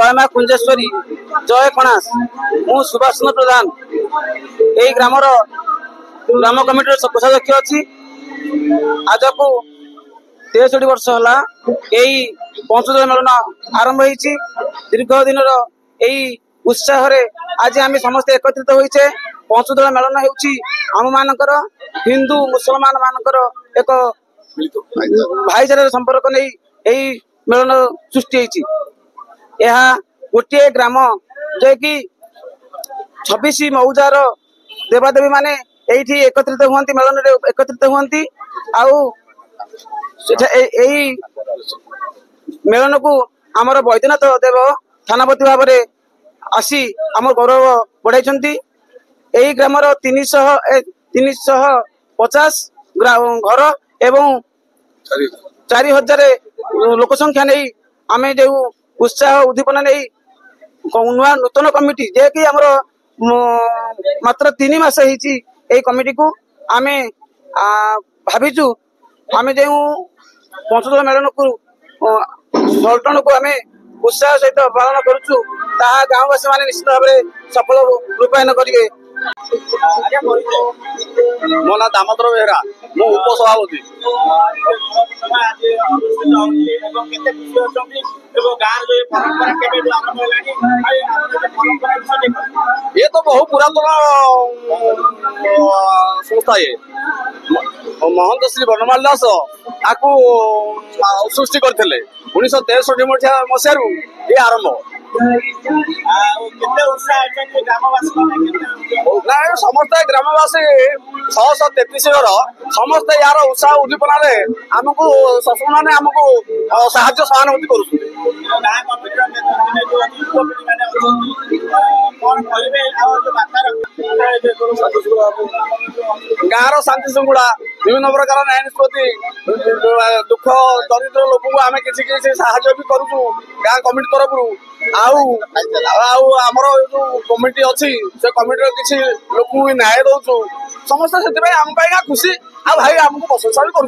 कालमा कुंजेश्वरी जय कणास मु सुभाष चंद्र प्रधान यही ग्राम कमिटी कोषाध्यक्ष अच्छी आज को 63 वर्ष है यही पंचदल मेलन आरंभ होती दीर्घ दिन यही उत्साह आज आम समस्त एकत्रित होइछे। पंचदल मेलन होम मानकर हिंदू मुसलमान मानकर एक भाईचार संपर्क नहीं यही मेलन सृष्टि यह गोटे ग्राम जे कि 26 मौजार देवादेवी माने यही एकत्रित हुआ मेलन एकत्रित हुआ मेलन को आमर बैद्यनाथ देव थानापति भाव में आसी आम गौरव बढ़ाई यही ग्राम 350 घर एवं 4000 लोक संख्या नहीं आम जो उत्साह उद्दीपना नहीं नुआ नूतन कमिटी जे कि आमर मात्र 3 मास यही कमिटी को आम भाविचु आम जो पंचदल मेलन को सल्टन को आम उत्साह सहित पालन करुचु गाँववासी मैंने निश्चित भाव में सफल रूपायन करेंगे। मो ना दामोदर बेहरा मु उपसभापति ये तो बहु पुरातन संस्था है महंत श्री बनमाल दास आपको सृष्टि करते 1963 मसीह ये आरंभ समस्त ग्रामवासी 633 घर समस्त यार उत्साह उद्दीपन आमको शासन मैंने आमको साहाଯ୍य सहानुभूति गाँव शांति श्रृंखला विभिन्न प्रकार न्याय निष्पत्ति दुख दरिद्र लोक को आम कि साहाଯ୍य भी करूँ गाँ कमिटी तरफ आमर जो कमिटी अच्छी से कमिटी किसी लोक न्याय दौचु समस्त से आम खुशी आ भाई आमको प्रशंसा भी कर।